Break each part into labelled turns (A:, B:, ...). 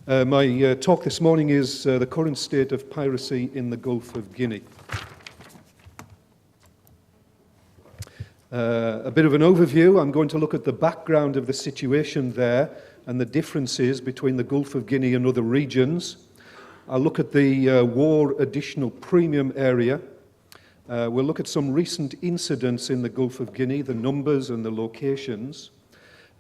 A: My talk this morning is the current state of piracy in the Gulf of Guinea. A bit of an overview. I'm going to look at the background of the situation there and the differences between the Gulf of Guinea and other regions. I'll look at the war additional premium area. We'll look at some recent incidents in the Gulf of Guinea, the numbers and the locations.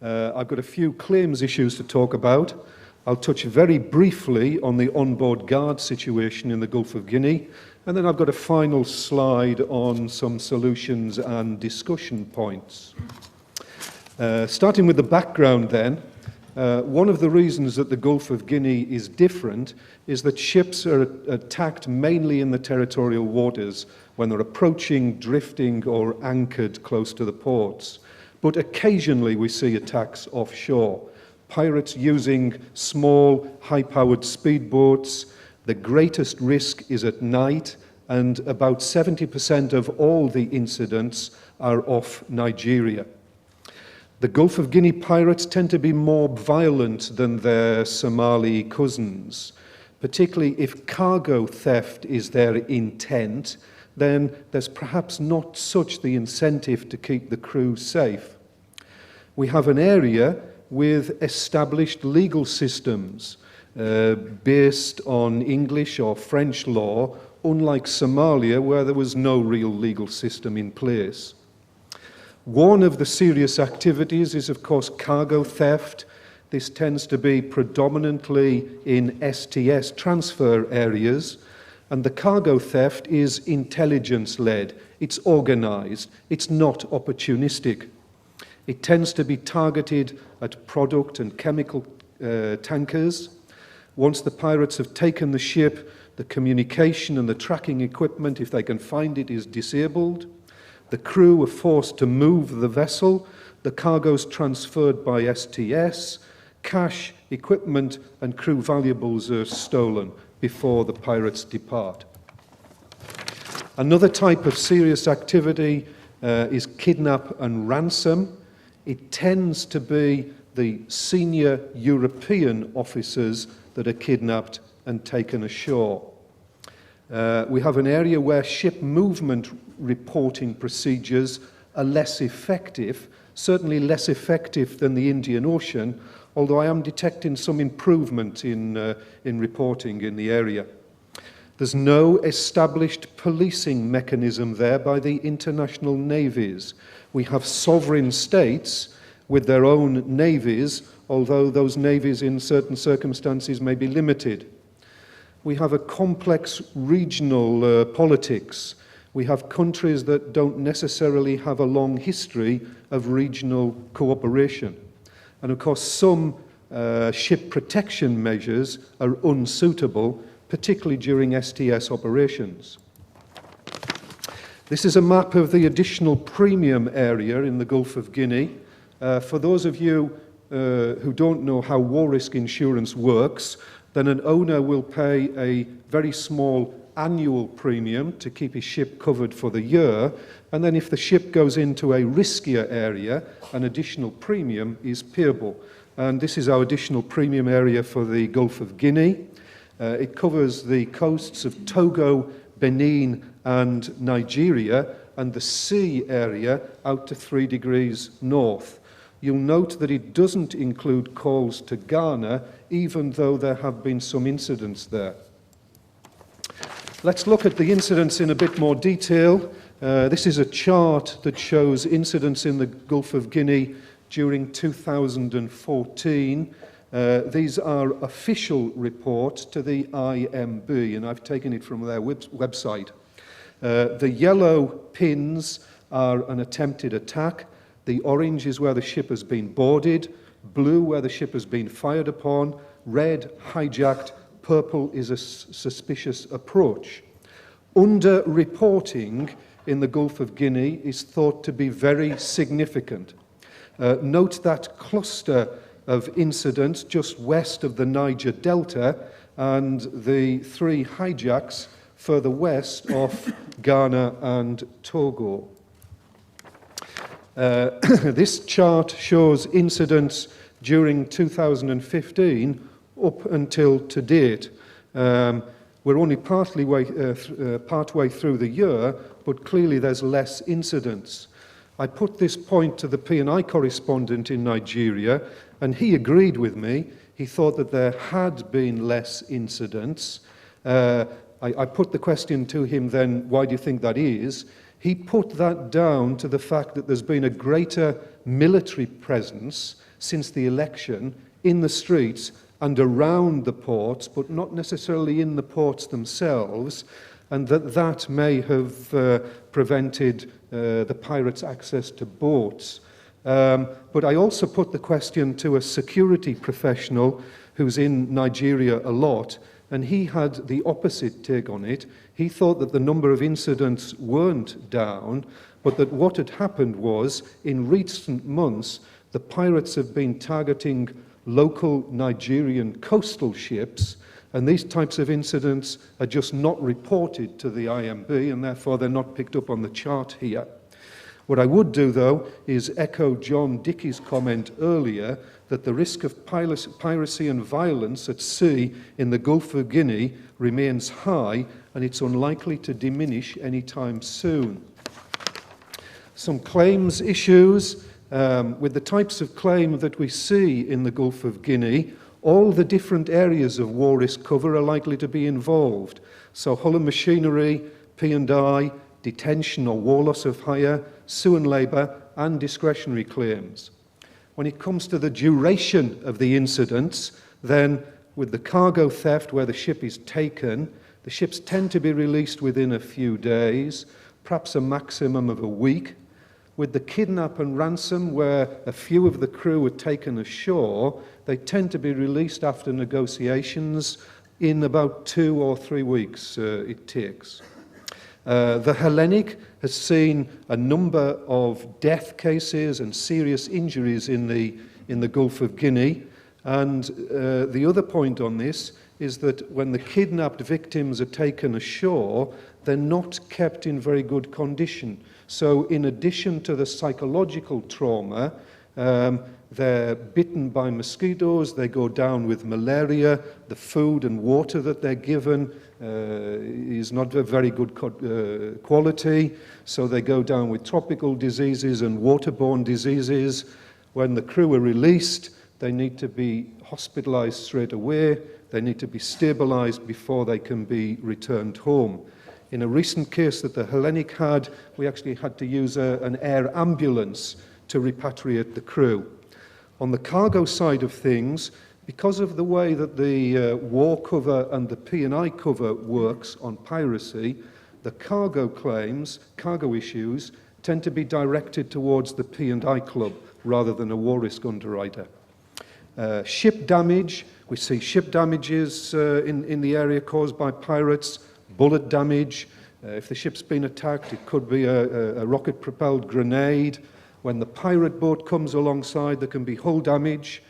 A: I've got a few claims issues to talk about. I'll touch very briefly on the onboard guard situation in the Gulf of Guinea, and then I've got a final slide on some solutions and discussion points. Starting with the background then, one of the reasons that the Gulf of Guinea is different is that ships are attacked mainly in the territorial waters when they're approaching, drifting or anchored close to the ports. But occasionally we see attacks offshore. Pirates using small, high-powered speedboats. The greatest risk is at night, and about 70% of all the incidents are off Nigeria. The Gulf of Guinea pirates tend to be more violent than their Somali cousins, particularly if cargo theft is their intent. Then there's perhaps not such the incentive to keep the crew safe. We have an area with established legal systems based on English or French law, unlike Somalia, where there was no real legal system in place. One of the serious activities is, of course, cargo theft. This tends to be predominantly in STS transfer areas, and the cargo theft is intelligence-led. It's organized. It's not opportunistic. It tends to be targeted at product and chemical tankers. Once the pirates have taken the ship, the communication and the tracking equipment, if they can find it, is disabled. The crew are forced to move the vessel. The cargo's transferred by STS. Cash, equipment and crew valuables are stolen before the pirates depart. Another type of serious activity is kidnap and ransom. It tends to be the senior European officers that are kidnapped and taken ashore. We have an area where ship movement reporting procedures are less effective, certainly less effective than the Indian Ocean, although I am detecting some improvement in reporting in the area. There's no established policing mechanism there by the international navies. We have sovereign states with their own navies, although those navies in certain circumstances may be limited. We have a complex regional politics. We have countries that don't necessarily have a long history of regional cooperation. And of course, some ship protection measures are unsuitable, particularly during STS operations. This is a map of the additional premium area in the Gulf of Guinea. For those of you who don't know how war risk insurance works, then an owner will pay a very small annual premium to keep his ship covered for the year, and then if the ship goes into a riskier area, an additional premium is payable. And this is our additional premium area for the Gulf of Guinea. It covers the coasts of Togo, Benin and Nigeria, and the sea area out to 3 degrees north. You'll note that it doesn't include calls to Ghana, even though there have been some incidents there. Let's look at the incidents in a bit more detail. This is a chart that shows incidents in the Gulf of Guinea during 2014. These are official reports to the IMB, and I've taken it from their website. The yellow pins are an attempted attack. The orange is where the ship has been boarded, blue where the ship has been fired upon, red hijacked, purple is a suspicious approach. Under-reporting in the Gulf of Guinea is thought to be very significant. Note that cluster of incidents just west of the Niger Delta and the 3 hijacks further west off Ghana and Togo. This chart shows incidents during 2015 up until to date. We're only partway through the year, but clearly there's less incidents. I put this point to the P&I correspondent in Nigeria, and he agreed with me. He thought that there had been less incidents. I put the question to him then, why do you think that is? He put that down to the fact that there's been a greater military presence since the election in the streets and around the ports, but not necessarily in the ports themselves, and that may have prevented the pirates' access to boats. But I also put the question to a security professional who's in Nigeria a lot, and he had the opposite take on it. He thought that the number of incidents weren't down, but that what had happened was, in recent months, the pirates have been targeting local Nigerian coastal ships, and these types of incidents are just not reported to the IMB, and therefore they're not picked up on the chart here. What I would do, though, is echo John Dickey's comment earlier that the risk of piracy and violence at sea in the Gulf of Guinea remains high, and it's unlikely to diminish anytime soon. Some claims issues. With the types of claim that we see in the Gulf of Guinea, all the different areas of war risk cover are likely to be involved. So hull and machinery, P&I, detention or war loss of hire, sue and labour, and discretionary claims. When it comes to the duration of the incidents, then with the cargo theft where the ship is taken, the ships tend to be released within a few days, perhaps a maximum of a week. With the kidnap and ransom, where a few of the crew are taken ashore, they tend to be released after negotiations in about 2 or 3 weeks it takes. The Hellenic has seen a number of death cases and serious injuries in the Gulf of Guinea. And the other point on this is that when the kidnapped victims are taken ashore, they're not kept in very good condition. So in addition to the psychological trauma, they're bitten by mosquitoes, they go down with malaria, the food and water that they're given is not of very good quality, so they go down with tropical diseases and waterborne diseases. When the crew are released, they need to be hospitalized straight away, they need to be stabilized before they can be returned home. In a recent case that the Hellenic had, we actually had to use an air ambulance to repatriate the crew. On the cargo side of things, because of the way that the war cover and the P&I cover works on piracy, the cargo claims, cargo issues, tend to be directed towards the P&I club rather than a war risk underwriter. Ship damage, we see ship damages in the area caused by pirates, bullet damage. If the ship's been attacked, it could be a rocket-propelled grenade. When the pirate boat comes alongside, there can be hull damage.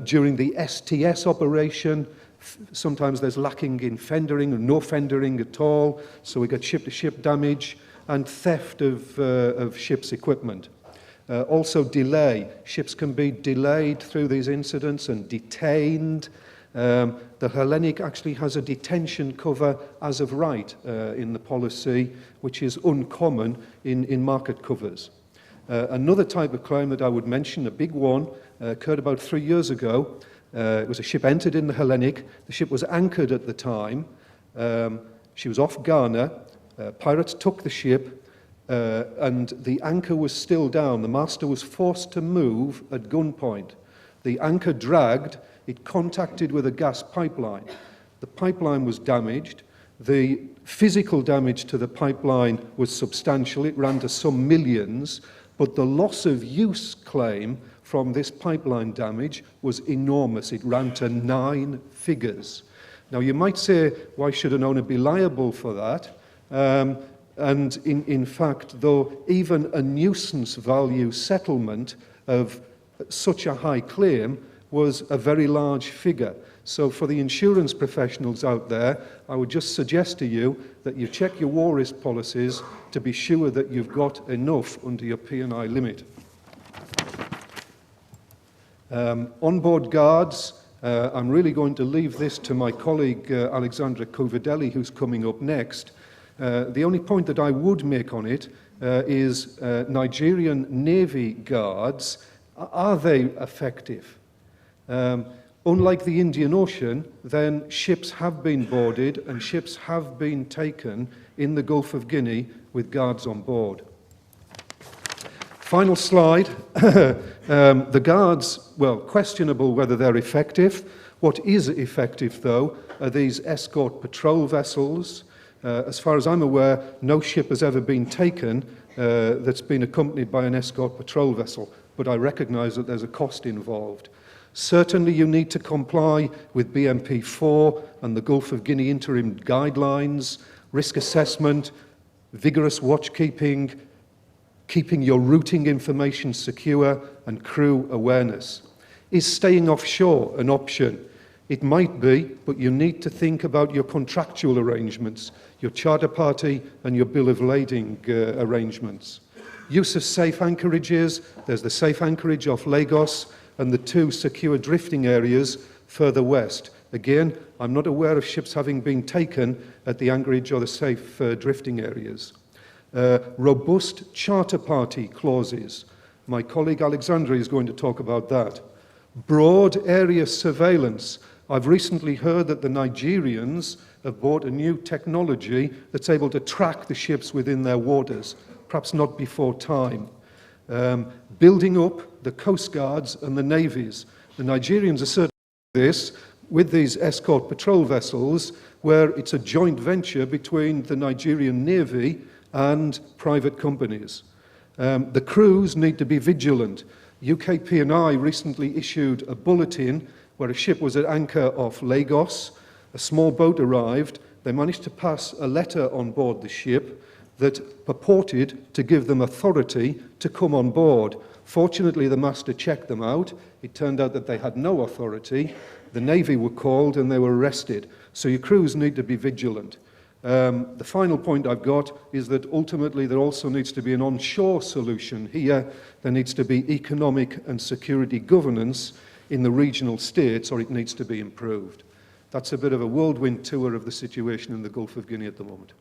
A: During the STS operation, sometimes there's lacking in fendering or no fendering at all, so we get ship-to-ship damage and theft of ship's equipment. Also delay. Ships can be delayed through these incidents and detained. The Hellenic actually has a detention cover as of right in the policy, which is uncommon in market covers. Another type of claim that I would mention, a big one, occurred about 3 years ago. It was a ship entered in the Hellenic. The ship was anchored at the time. She was off Ghana. Pirates took the ship, and the anchor was still down. The master was forced to move at gunpoint. The anchor dragged. It contacted with a gas pipeline. The pipeline was damaged. The physical damage to the pipeline was substantial. It ran to some millions, but the loss of use claim from this pipeline damage was enormous. It ran to 9 figures. Now, you might say, why should an owner be liable for that? And in fact, though, even a nuisance value settlement of such a high claim was a very large figure. So for the insurance professionals out there, I would just suggest to you that you check your war risk policies to be sure that you've got enough under your P&I limit. Onboard guards, I'm really going to leave this to my colleague Alexandra Covidelli, who's coming up next. The only point that I would make on it is Nigerian Navy guards, are they effective? Unlike the Indian Ocean, then ships have been boarded and ships have been taken in the Gulf of Guinea with guards on board. Final slide. The guards, well, questionable whether they're effective. What is effective, though, are these escort patrol vessels. As far as I'm aware, no ship has ever been taken that's been accompanied by an escort patrol vessel, but I recognise that there's a cost involved. Certainly you need to comply with BMP4 and the Gulf of Guinea interim guidelines, risk assessment, vigorous watchkeeping, keeping your routing information secure, and crew awareness. Is staying offshore an option? It might be, but you need to think about your contractual arrangements, your charter party and your bill of lading arrangements. Use of safe anchorages. There's the safe anchorage off Lagos and the 2 secure drifting areas further west. Again, I'm not aware of ships having been taken at the anchorage or the safe drifting areas. Robust charter party clauses. My colleague Alexandra is going to talk about that. Broad area surveillance. I've recently heard that the Nigerians have bought a new technology that's able to track the ships within their waters, perhaps not before time. Building up the coast guards and the navies. The Nigerians are certainly doing this with these escort patrol vessels, where it's a joint venture between the Nigerian Navy and private companies. The crews need to be vigilant. UKP&I recently issued a bulletin where a ship was at anchor off Lagos. A small boat arrived. They managed to pass a letter on board the ship that purported to give them authority to come on board. Fortunately, the master checked them out. It turned out that they had no authority. The Navy were called and they were arrested. So your crews need to be vigilant. The final point I've got is that ultimately there also needs to be an onshore solution here. There needs to be economic and security governance in the regional states, or it needs to be improved. That's a bit of a whirlwind tour of the situation in the Gulf of Guinea at the moment.